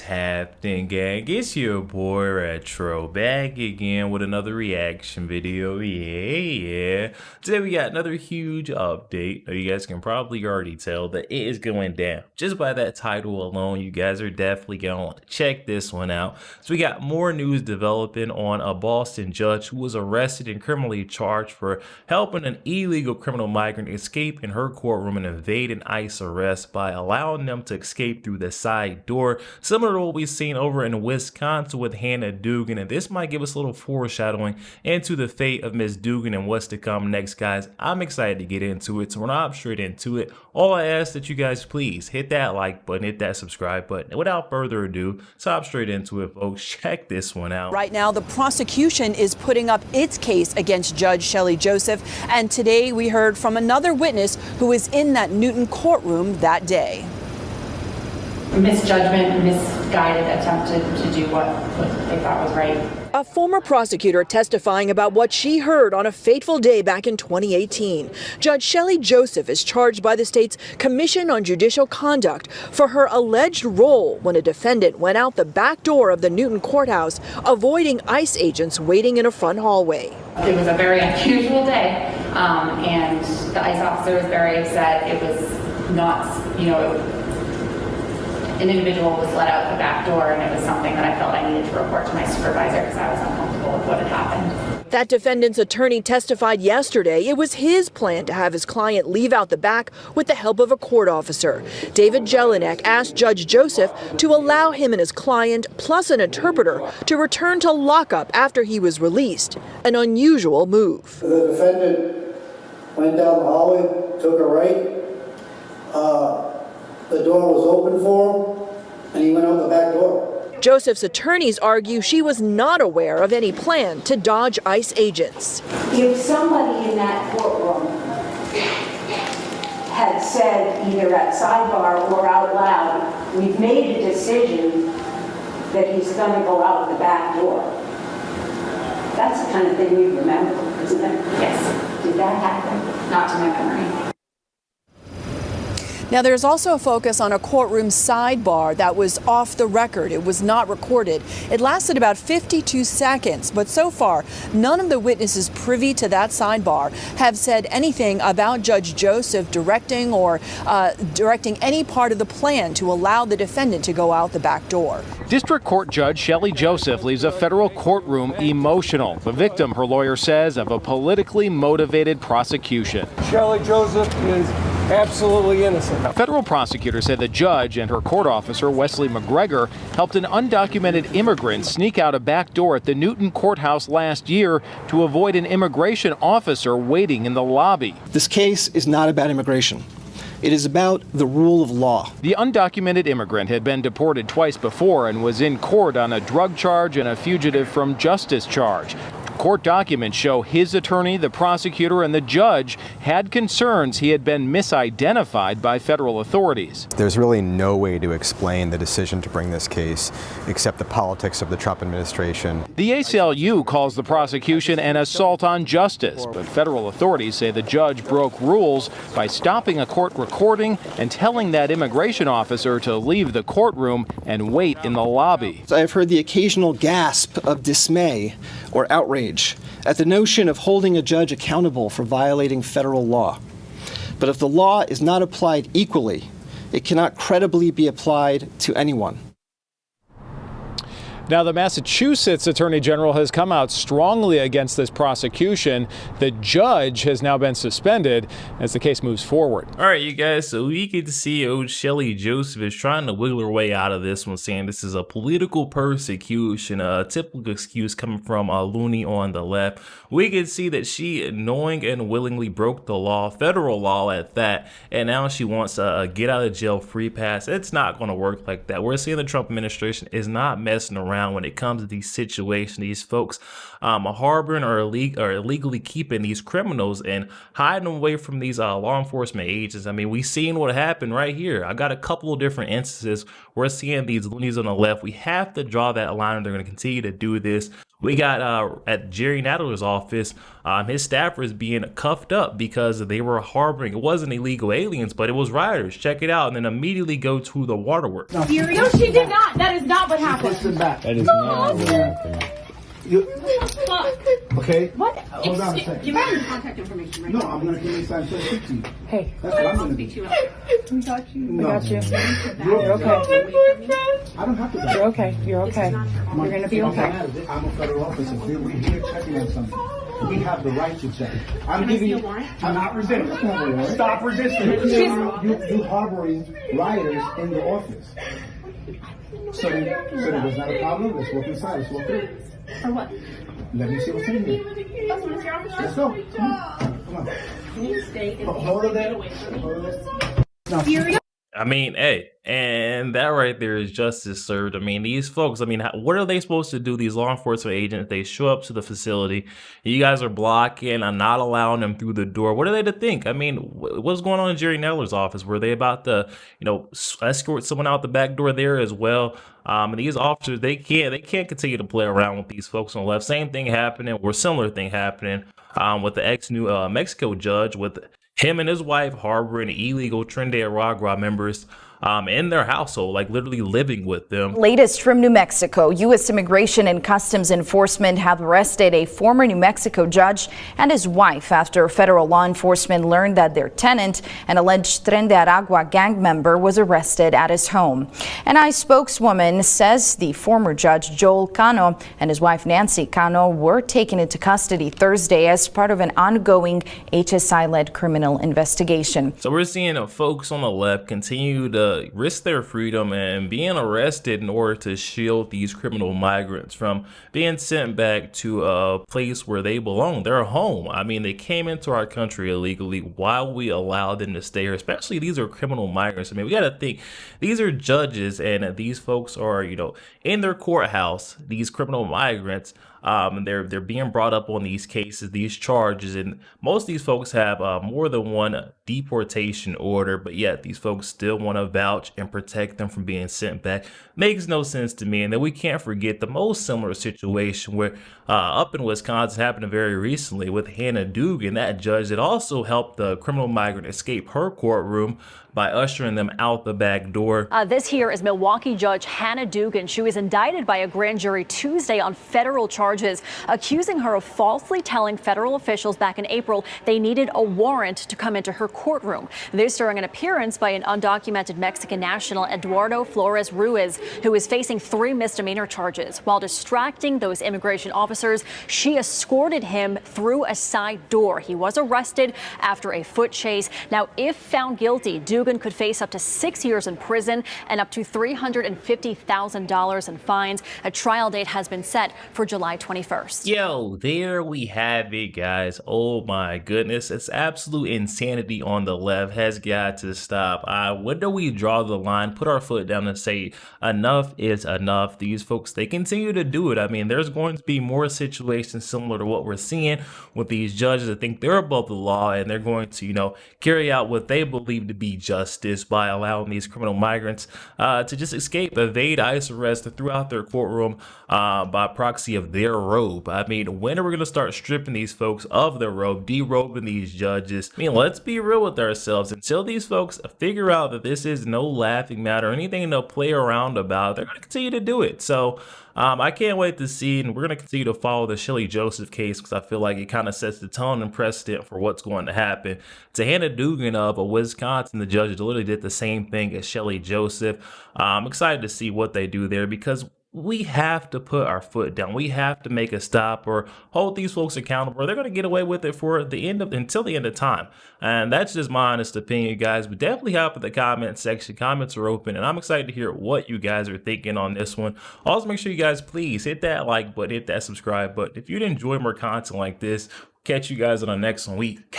happening, gang? It's your boy Retro back again with another reaction video. Yeah. Today we got another huge update. Now, you guys can probably already tell that it is going down. Just by that title alone, you guys are definitely going to want to check this one out. So we got more news developing on a Boston judge who was arrested and criminally charged for helping an illegal criminal migrant escape in her courtroom and evade an ICE arrest by allowing them to escape through the side door, similar to what we've seen over in Wisconsin with Hannah Dugan. And this might give us a little foreshadowing into the fate of Miss Dugan and what's to come next, guys. I'm excited to get into it, so we're not straight into it. All I ask that you guys please hit that like button, hit that subscribe button. And without further ado, let's hop straight into it, folks. Check this one out. Right now, the prosecution is putting up its case against Judge Shelley Joseph, and today we heard from another witness who was in that Newton courtroom that day. Misjudgment, misguided, attempted to do what they thought was right. A former prosecutor testifying about what she heard on a fateful day back in 2018. Judge Shelley Joseph is charged by the state's Commission on Judicial Conduct for her alleged role when a defendant went out the back door of the Newton courthouse, avoiding ICE agents waiting in a front hallway. It was a very unusual day, and the ICE officer was very upset. It was not, an individual was let out the back door, and it was something that I felt I needed to report to my supervisor because I was uncomfortable with what had happened. That defendant's attorney testified yesterday it was his plan to have his client leave out the back with the help of a court officer. David Jelinek asked Judge Joseph to allow him and his client, plus an interpreter, to return to lockup after he was released. An unusual move. The defendant went down the hallway, took a right. The door was open for him, and he went out the back door. Joseph's attorneys argue she was not aware of any plan to dodge ICE agents. If somebody in that courtroom had said either at sidebar or out loud, we've made a decision that he's going to go out the back door, that's the kind of thing you remember, isn't it? Yes. Did that happen? Not to my memory. Now, there's also a focus on a courtroom sidebar that was off the record. It was not recorded. It lasted about 52 seconds, but so far, none of the witnesses privy to that sidebar have said anything about Judge Joseph directing any part of the plan to allow the defendant to go out the back door. District Court Judge Shelley Joseph leaves a federal courtroom emotional. The victim, her lawyer says, of a politically motivated prosecution. Shelley Joseph is absolutely innocent. A federal prosecutor said the judge and her court officer, Wesley McGregor, helped an undocumented immigrant sneak out a back door at the Newton courthouse last year to avoid an immigration officer waiting in the lobby. This case is not about immigration. It is about the rule of law. The undocumented immigrant had been deported twice before and was in court on a drug charge and a fugitive from justice charge. Court documents show his attorney, the prosecutor, and the judge had concerns he had been misidentified by federal authorities. There's really no way to explain the decision to bring this case except the politics of the Trump administration. The ACLU calls the prosecution an assault on justice, but federal authorities say the judge broke rules by stopping a court recording and telling that immigration officer to leave the courtroom and wait in the lobby. I've heard the occasional gasp of dismay or outrage at the notion of holding a judge accountable for violating federal law. But if the law is not applied equally, it cannot credibly be applied to anyone. Now, the Massachusetts Attorney General has come out strongly against this prosecution. The judge has now been suspended as the case moves forward. All right, you guys, so we get to see old Shelley Joseph is trying to wiggle her way out of this one, saying this is a political persecution, a typical excuse coming from Looney on the left. We can see that she knowing and willingly broke the law, federal law at that, and now she wants a get out of jail free pass. It's not going to work like that. We're seeing the Trump administration is not messing around when it comes to these situations. These folks harboring or illegally keeping these criminals and hiding them away from these law enforcement agents. I mean, we've seen what happened right here. I got a couple of different instances. We're seeing these loonies on the left. We have to draw that line. They're going to continue to do this. We got at Jerry Nadler's office, his staffers being cuffed up because they were harboring, it wasn't illegal aliens, but it was rioters. Check it out, and then immediately go to the waterworks. No, she did not. That is not what happened. That is not what happened. Okay? What? Hold on a second. Give me your contact information right No, now. I'm going to give you some to speak to you. Hey, That's what I'm going to Speak to do. you after. we got you. No. We got you. You're okay. I don't have to go. You're okay. You're okay. You're gonna be okay. I'm a federal officer. We're here checking on something. We have the right to check. I'm giving you. I'm not resisting. Stop resisting. You harboring rioters in the office. So there's not a problem. Let's walk inside. Let's walk through. For what? Let me see what's in here. Let's go. Come on. Can you stay in Hold it there. Hold it there. I mean, hey, and that right there is justice served. I mean, these folks, I mean, what are they supposed to do? These law enforcement agents, they show up to the facility. You guys are blocking and not allowing them through the door. What are they to think? I mean, what's going on in Jerry Nadler's office? Were they about to, escort someone out the back door there as well? And these officers, they can't continue to play around with these folks on the left. Same thing happening, or similar thing happening with the ex-New Mexico judge, with him and his wife harboring illegal Tren de Aragua members in their household, like literally living with them. Latest from New Mexico, U.S. Immigration and Customs Enforcement have arrested a former New Mexico judge and his wife after federal law enforcement learned that their tenant, an alleged Tren de Aragua gang member, was arrested at his home. An ICE spokeswoman says the former judge Joel Cano and his wife Nancy Cano were taken into custody Thursday as part of an ongoing HSI-led criminal investigation. So we're seeing folks on the left continue to risk their freedom and being arrested in order to shield these criminal migrants from being sent back to a place where they belong, their home. I mean, they came into our country illegally. While we allow them to stay here, especially these are criminal migrants. I mean, we got to think these are judges, and these folks are, in their courthouse, these criminal migrants. They're being brought up on these cases, these charges, and most of these folks have more than one deportation order, but yet these folks still want to vouch and protect them from being sent back. Makes no sense to me. And then we can't forget the most similar situation where up in Wisconsin happened very recently with Hannah Dugan, that judge that also helped the criminal migrant escape her courtroom by ushering them out the back door. This here is Milwaukee Judge Hannah Dugan. She was indicted by a grand jury Tuesday on federal charges, accusing her of falsely telling federal officials back in April they needed a warrant to come into her courtroom. This during an appearance by an undocumented Mexican national, Eduardo Flores Ruiz, who is facing 3 misdemeanor charges. While distracting those immigration officers, she escorted him through a side door. He was arrested after a foot chase. Now, if found guilty, Dugan could face up to 6 years in prison and up to $350,000 in fines. A trial date has been set for July 21st. Yo, there we have it, guys. Oh my goodness. It's absolute insanity on the left. Has got to stop. When do we draw the line, put our foot down and say enough is enough? These folks, they continue to do it. I mean, there's going to be more situations similar to what we're seeing with these judges that think they're above the law, and they're going to, carry out what they believe to be justice by allowing these criminal migrants to just escape, evade ICE arrest throughout their courtroom by proxy of their robe. I mean, when are we going to start stripping these folks of their robe, derobing these judges? I mean, let's be real with ourselves. Until these folks figure out that this is no laughing matter, anything to play around about, they're going to continue to do it. So I can't wait to see, and we're going to continue to follow the Shelly Joseph case because I feel like it kind of sets the tone and precedent for what's going to happen. To Hannah Dugan of Wisconsin, the judge literally did the same thing as Shelly Joseph. I'm excited to see what they do there because we have to put our foot down. We have to make a stop or hold these folks accountable, or they're going to get away with it for until the end of time. And that's just my honest opinion, guys. But definitely help in the comment section. Comments are open, and I'm excited to hear what you guys are thinking on this one. Also, make sure you guys please hit that like button, hit that subscribe button. If you'd enjoy more content like this, catch you guys on the next week.